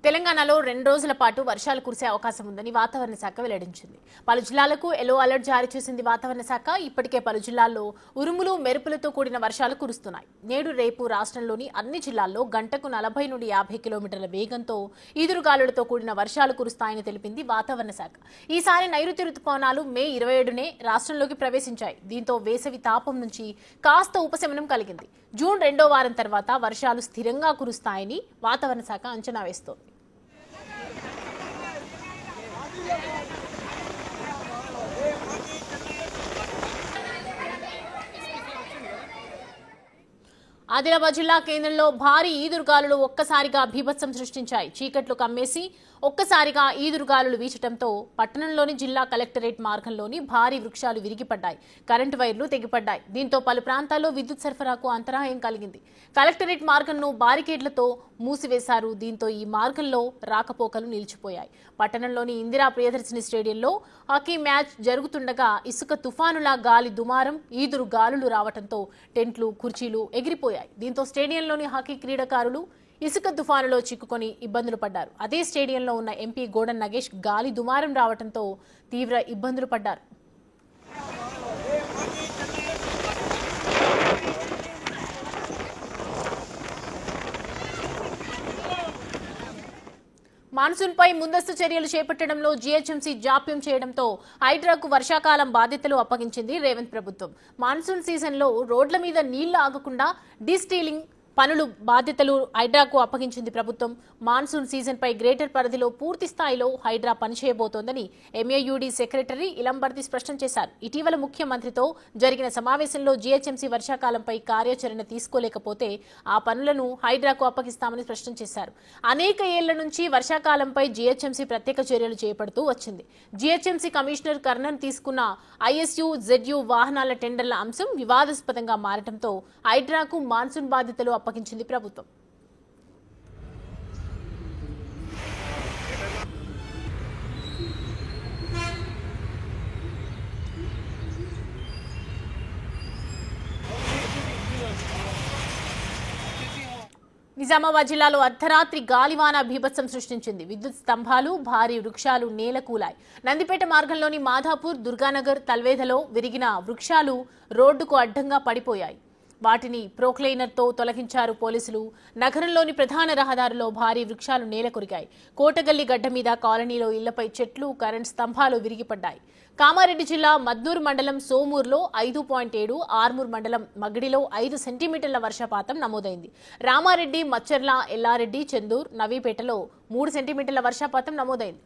తెలంగాణలో 2 రోజుల పాటు వర్షాలు కురిసే అవకాశం ఉందని వాతావరణ శాఖ వెల్లడించింది. పలు జిల్లాలకు ఎల్లో అలర్ట్ జారీ చేసింది వాతావరణ శాఖ. ఇప్పటికే పలు జిల్లాల్లో ఉరుములు మెరుపులతో కూడిన వర్షాలు కురుస్తున్నాయి. నేడు రేపు రాష్ట్రంలోని అన్ని జిల్లాల్లో గంటకు 40 నుండి 50 కిలోమీటర్ల వేగంతో ఈదురుగాలులతో కూడిన వర్షాలు కురుస్తాయని తెలిపింది వాతావరణ శాఖ. ఈసారి నైరుతి రుతుపవనాలు మే 27నే రాష్ట్రంలోకి ప్రవేశించాయి. దీంతో వేసవి తాపం నుంచి కాస్త ఉపశమనం కలిగింది. జూన్ 2వ వారం తర్వాత వర్షాలు స్థిరంగా కురుస్తాయని వాతావరణ శాఖ అంచనా వేస్తోంది. ఆదిలాబాద్ జిల్లా కేంద్రంలో భారీ ఈదురుగాలులు ఒక్కసారిగా బీభత్సం సృష్టించాయి. చీకట్లు కమ్మేసి ఒక్కసారిగా ఈదురుగాలులు వీచడంతో పట్టణంలోని జిల్లా కలెక్టరేట్ మార్గంలోని భారీ వృక్షాలు విరిగిపడ్డాయి. కరెంటు వైర్లు తెగిపడ్డాయి. దీంతో పలు ప్రాంతాల్లో విద్యుత్ సరఫరాకు అంతరాయం కలిగింది. కలెక్టరేట్ మార్గంను బారికేడ్లతో మూసివేశారు. దీంతో ఈ మార్గంలో రాకపోకలు నిలిచిపోయాయి. పట్టణంలోని ఇందిరా ప్రియదర్శిని స్టేడియంలో హాకీ మ్యాచ్ జరుగుతుండగా ఇసుక తుఫానులా గాలి దుమారం, ఈదురు గాలులు రావడంతో టెంట్లు, కుర్చీలు ఎగిరిపోయాయి. దీంతో స్టేడియంలోని హాకీ క్రీడాకారులు ఇసుక తుఫానులో చిక్కుకొని ఇబ్బందులు పడ్డారు. అదే స్టేడియంలో ఉన్న ఎంపీ గోడన్ నగేష్ గాలి దుమారం రావడంతో తీవ్ర ఇబ్బందులు పడ్డారు. మాన్సూన్పై ముందస్తు చర్యలు చేపట్టడంలో జీహెచ్ఎంసీ జాప్యం చేయడంతో హైడ్రాకు వర్షాకాలం బాధ్యతలు అప్పగించింది రేవంత్ ప్రభుత్వం. మాన్సూన్ సీజన్లో రోడ్ల మీద నీళ్లు ఆగకుండా డీస్టీలింగ్ పనులు బాధ్యతలు హైడ్రాకు అప్పగించింది ప్రభుత్వం. మాన్సూన్ సీజన్పై గ్రేటర్ పరిధిలో పూర్తి స్థాయిలో హైడ్రా పనిచేయబోతోందని ఎంఏయూడీ సెక్రటరీ ఇలంబర్తి స్పష్టం చేశారు. ఇటీవల ముఖ్యమంత్రితో జరిగిన సమావేశంలో జీహెచ్ఎంసీ వర్షాకాలంపై కార్యాచరణ తీసుకోలేకపోతే ఆ పనులను హైడ్రాకు అప్పగిస్తామని స్పష్టం చేశారు. అనేక ఏళ్ల నుంచి వర్షాకాలంపై జీహెచ్ఎంసీ ప్రత్యేక చర్యలు చేపడుతూ వచ్చింది. జీహెచ్ఎంసీ కమిషనర్ కర్ణన్ తీసుకున్న ఐఎస్యు, జెడ్యు వాహనాల టెండర్ల అంశం వివాదాస్పదంగా మారడంతో హైడ్రాకు మాన్సూన్ బాధ్యతలు అప్పగించింది ప్రభుత్వం. నిజామాబాద్ జిల్లాలో అర్ధరాత్రి గాలివాన బీభత్సం సృష్టించింది. విద్యుత్ స్తంభాలు, భారీ వృక్షాలు నేలకూలాయి. నందిపేట మార్గంలోని మాధాపూర్, దుర్గానగర్, తల్వేదలో విరిగిన వృక్షాలు రోడ్డుకు అడ్డంగా పడిపోయాయి. వాటిని ప్రోక్లైనర్తో తొలగించారు పోలీసులు. నగరంలోని ప్రధాన రహదారిలో భారీ వృక్షాలు నేలకొరిగాయి. కోటగల్లి గడ్డ మీద కాలనీలో ఇళ్లపై చెట్లు, కరెంట్ స్తంభాలు విరిగిపడ్డాయి. కామారెడ్డి జిల్లా మద్నూరు మండలం సోమూరులో 5.7, ఆర్మూర్ మండలం మగిడిలో 5 సెంటీమీటర్ల వర్షపాతం నమోదైంది. రామారెడ్డి, మచ్చర్ల, ఎల్లారెడ్డి, చెందూర్, నవీపేటలో 3 సెంటీమీటర్ల వర్షపాతం నమోదైంది.